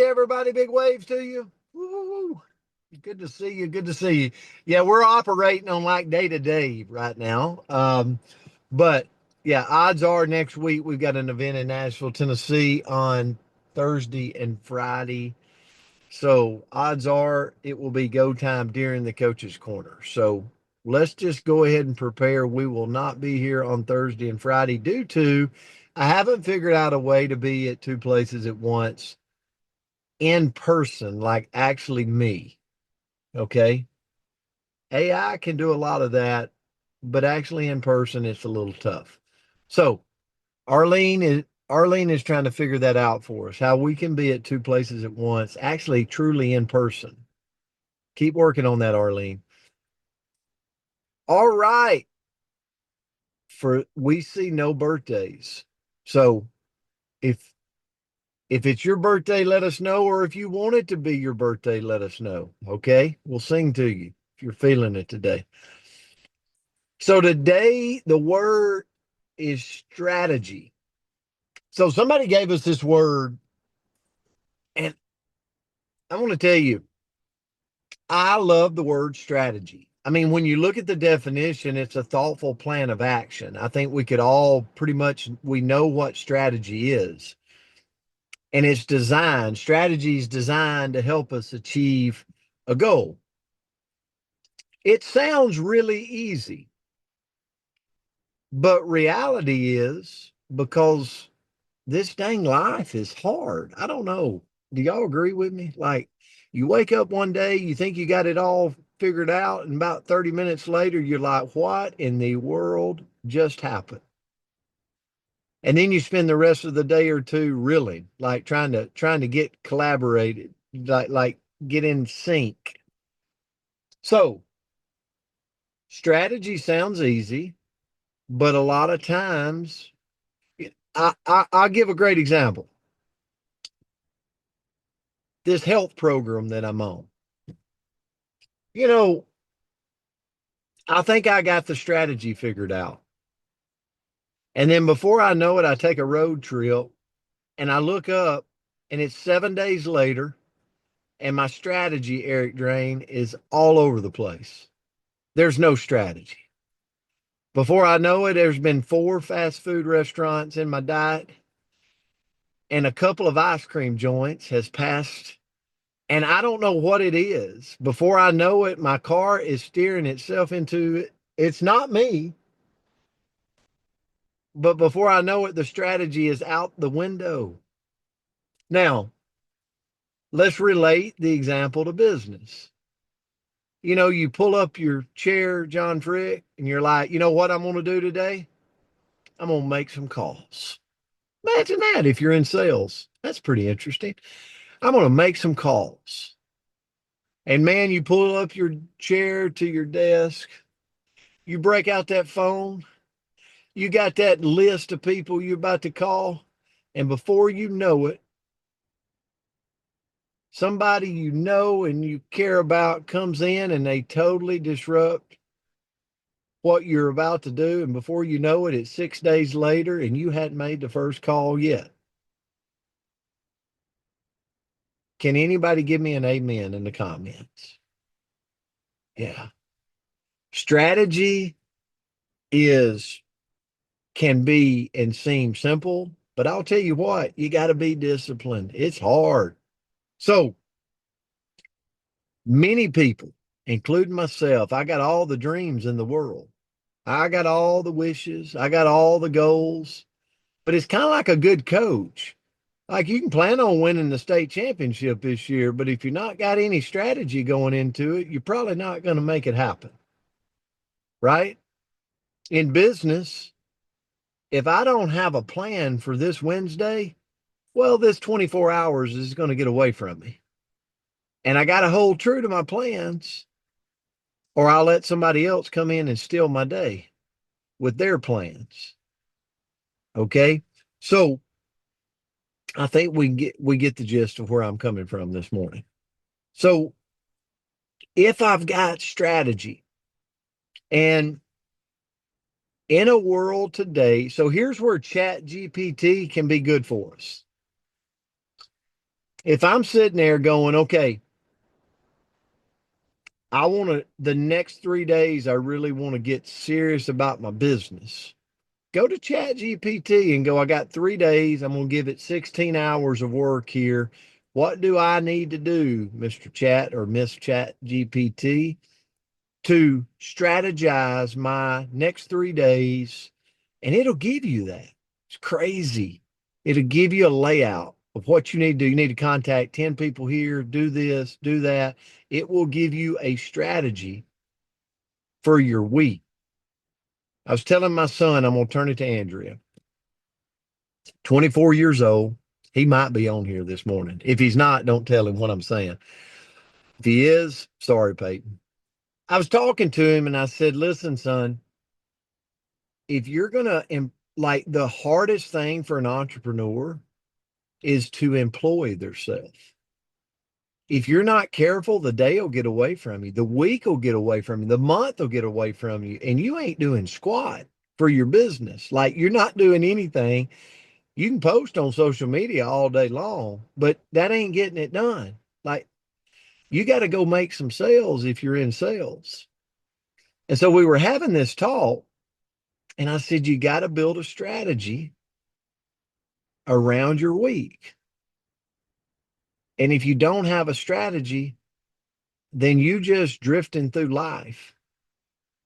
Everybody, big waves to you. Woo. Good to see you. Good to see you. Yeah, we're operating on like day to day right now. But yeah, odds are next week we've got an event in Nashville, Tennessee on Thursday and Friday. So odds are it will be go time during the coach's corner. So let's just go ahead and prepare. We will not be here on Thursday and Friday due to I haven't figured out a way to be at two places at once in person, like actually me. Okay. AI can do a lot of that, but actually in person, it's a little tough. So Arlene is trying to figure that out for us, how we can be at two places at once, actually truly in person. Keep working on that, Arlene. All right. For we see no birthdays. So if if it's your birthday, let us know. Or if you want it to be your birthday, let us know. Okay. We'll sing to you if you're feeling it today. So today, the word is strategy. So somebody gave us this word, and I want to tell you, I love the word strategy. I mean, when you look at the definition, it's a thoughtful plan of action. I think we could all pretty much we know what strategy is. And it's designed, strategy is designed to help us achieve a goal. It sounds really easy, but reality is because this dang life is hard. I don't know. Do y'all agree with me? Like, you wake up one day, you think you got it all figured out, and about 30 minutes later, you're like, what in the world just happened? And then you spend the rest of the day or two reeling, like trying to get collaborated, like get in sync. So strategy sounds easy, but a lot of times, I'll give a great example. This health program that I'm on. You know, I think I got the strategy figured out. And then before I know it, I take a road trip and I look up and it's 7 days later. And my strategy, Eric Drain, is all over the place. There's no strategy. Before I know it, there's been 4 fast food restaurants in my diet and a couple of ice cream joints has passed. And I don't know what it is. Before I know it, my car is steering itself into it. It's not me. But before I know it, the strategy is out the window. Now, let's relate the example to business. You know, you pull up your chair, John Frick, and you're like, you know what I'm going to do today? I'm going to make some calls. Imagine that if you're in sales. That's pretty interesting. I'm going to make some calls. And man, you pull up your chair to your desk, you break out that phone, you got that list of people you're about to call. And before you know it, somebody you know and you care about comes in and they totally disrupt what you're about to do. And before you know it, it's 6 days later and you hadn't made the first call yet. Can anybody give me an amen in the comments? Yeah. Strategy is can be and seem simple, but I'll tell you what, you got to be disciplined. It's hard. So many people, including myself, I got all the dreams in the world. I got all the wishes. I got all the goals, but it's kind of like a good coach. Like you can plan on winning the state championship this year, but if you're not got any strategy going into it, you're probably not going to make it happen. Right? In business, if I don't have a plan for this Wednesday, well, this 24 hours is going to get away from me. And I got to hold true to my plans, or I'll let somebody else come in and steal my day with their plans. Okay. So I think we get the gist of where I'm coming from this morning. So if I've got strategy and in a world today, so here's where Chat GPT can be good for us. If I'm sitting there going, okay, I want to, the next 3 days, I really want to get serious about my business. Go to Chat GPT and go, I got 3 days. I'm going to give it 16 hours of work here. What do I need to do, Mr. Chat or Miss Chat GPT, to strategize my next 3 days? And it'll give you that. It's crazy. It'll give you a layout of what you need to do. You need to contact 10 people here, do this, do that. It will give you a strategy for your week. I was telling my son, I'm going to turn it to Andrea, 24 years old. He might be on here this morning. If he's not, don't tell him what I'm saying. If he is, sorry, Peyton. I was talking to him and I said, listen, son, if you're going to, like, the hardest thing for an entrepreneur is to employ themselves. If you're not careful, the day will get away from you, the week will get away from you, the month will get away from you, and you ain't doing squat for your business. Like, you're not doing anything. You can post on social media all day long, but that ain't getting it done. Like, you got to go make some sales if you're in sales. And so we were having this talk, and I said, you got to build a strategy around your week. And if you don't have a strategy, then you just drifting through life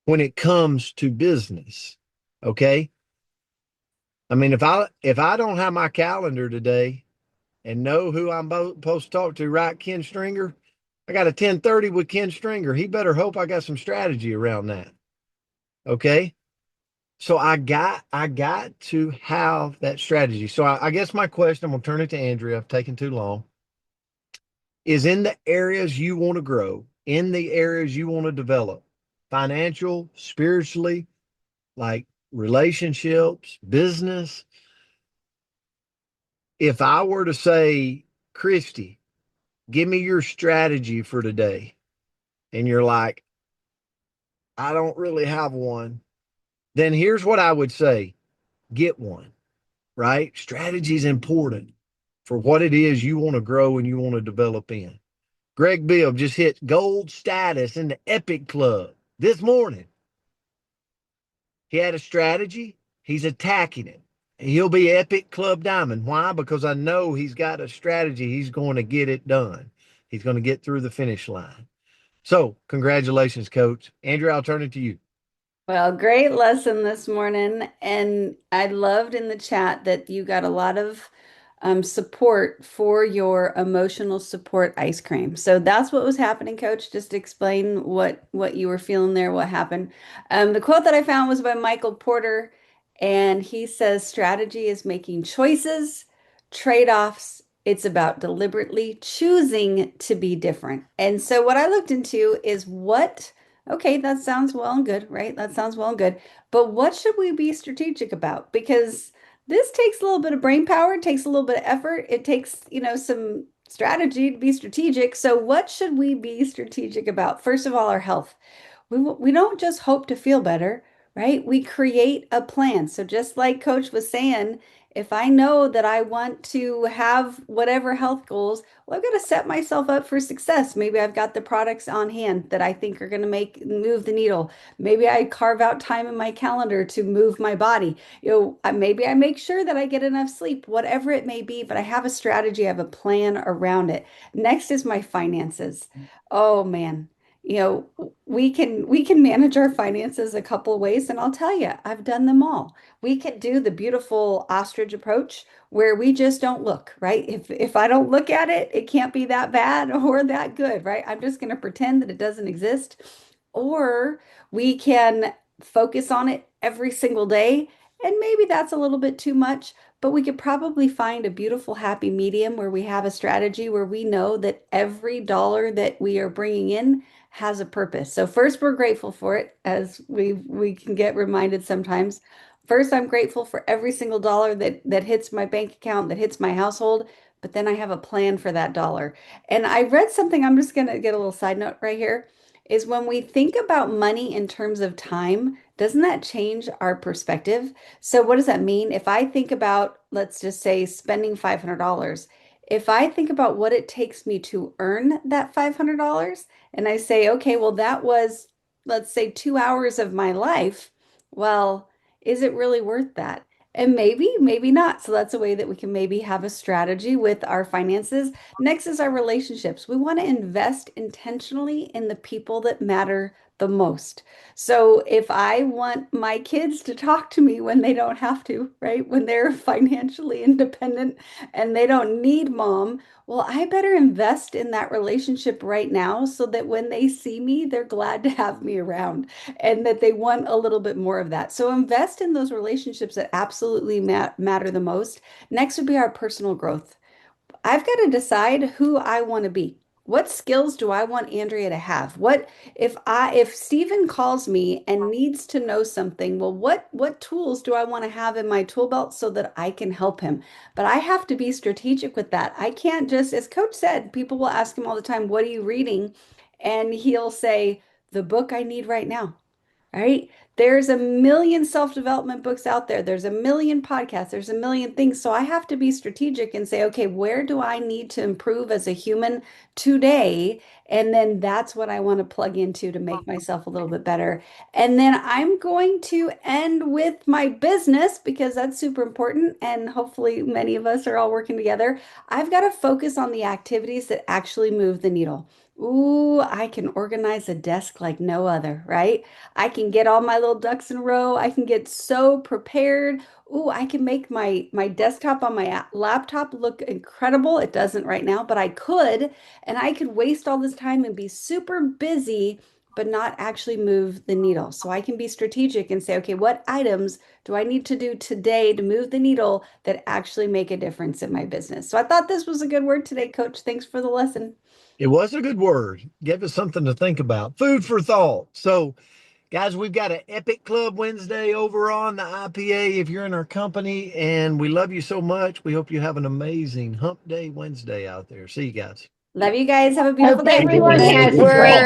when it comes to business. Okay. I mean, if I don't have my calendar today and know who I'm supposed to talk to, right, Ken Stringer, I got a 10:30 with Ken Stringer. He better hope I got some strategy around that. Okay. So I got to have that strategy. So I guess my question, I'm gonna turn it to Andrea. I've taken too long. Is in the areas you want to grow, in the areas you want to develop, financial, spiritually, like relationships, business. If I were to say, Christy, give me your strategy for today, and you're like, I don't really have one, then here's what I would say, get one, right? Strategy is important for what it is you want to grow and you want to develop in. Greg Bill just hit gold status in the Epic Club this morning. He had a strategy. He's attacking it. He'll be Epic Club Diamond. Why? Because I know he's got a strategy. He's going to get it done. He's going to get through the finish line. So, congratulations, Coach. Andrew, I'll turn it to you. Well, great lesson this morning. And I loved in the chat that you got a lot of support for your emotional support ice cream. So that's what was happening, Coach. Just explain what you were feeling there, what happened. The quote that I found was by Michael Porter, and he says, strategy is making choices, trade-offs. It's about deliberately choosing to be different. And so what I looked into is okay, that sounds well and good, right? That sounds well and good. But what should we be strategic about? Because this takes a little bit of brain power, it takes a little bit of effort, it takes, some strategy to be strategic. So what should we be strategic about? First of all, our health. We don't just hope to feel better, right? We create a plan. So just like Coach was saying, if I know that I want to have whatever health goals, well, I've got to set myself up for success. Maybe I've got the products on hand that I think are going to move the needle. Maybe I carve out time in my calendar to move my body. Maybe I make sure that I get enough sleep, whatever it may be, but I have a strategy, I have a plan around it. Next is my finances. Oh man. You we can manage our finances a couple ways, and I'll tell you, I've done them all. We could do the beautiful ostrich approach where we just don't look, right? If I don't look at it, it can't be that bad or that good, right? I'm just going to pretend that it doesn't exist. Or we can focus on it every single day, and maybe that's a little bit too much, but we could probably find a beautiful happy medium where we have a strategy where we know that every dollar that we are bringing in has a purpose. So first, we're grateful for it, as we can get reminded sometimes. First, I'm grateful for every single dollar that hits my bank account, that hits my household, but then I have a plan for that dollar. And I read something, I'm just going to get a little side note right here, is when we think about money in terms of time, doesn't that change our perspective? So what does that mean? If I think about, let's just say, spending $500, if I think about what it takes me to earn that $500 and I say, okay, well, that was, let's say, 2 hours of my life. Well, is it really worth that? And maybe, maybe not. So that's a way that we can maybe have a strategy with our finances. Next is our relationships. We want to invest intentionally in the people that matter the most. So if I want my kids to talk to me when they don't have to, right? When they're financially independent and they don't need mom, well, I better invest in that relationship right now so that when they see me, they're glad to have me around and that they want a little bit more of that. So invest in those relationships that absolutely matter the most. Next would be our personal growth. I've got to decide who I want to be. What skills do I want Andrea to have? What if Stephen calls me and needs to know something, well, what tools do I want to have in my tool belt so that I can help him? But I have to be strategic with that. I can't just, as Coach said, people will ask him all the time, "What are you reading?" And he'll say, "The book I need right now." Right? There's a million self-development books out there. There's a million podcasts. There's a million things. So I have to be strategic and say, okay, where do I need to improve as a human today? And then that's what I want to plug into to make myself a little bit better. And then I'm going to end with my business because that's super important. And hopefully, many of us are all working together. I've got to focus on the activities that actually move the needle. Ooh, I can organize a desk like no other, right? I can get all my little ducks in a row. I can get so prepared. Ooh, I can make my desktop on my laptop look incredible. It doesn't right now, but I could, and I could waste all this time and be super busy, but not actually move the needle. So I can be strategic and say, okay, what items do I need to do today to move the needle that actually make a difference in my business? So I thought this was a good word today, Coach. Thanks for the lesson. It was a good word. Give us something to think about. Food for thought. So, guys, we've got an Epic Club Wednesday over on the IPA if you're in our company, and we love you so much. We hope you have an amazing Hump Day Wednesday out there. See you guys. Love you guys. Have a Hope beautiful day. everyone Good has a word. great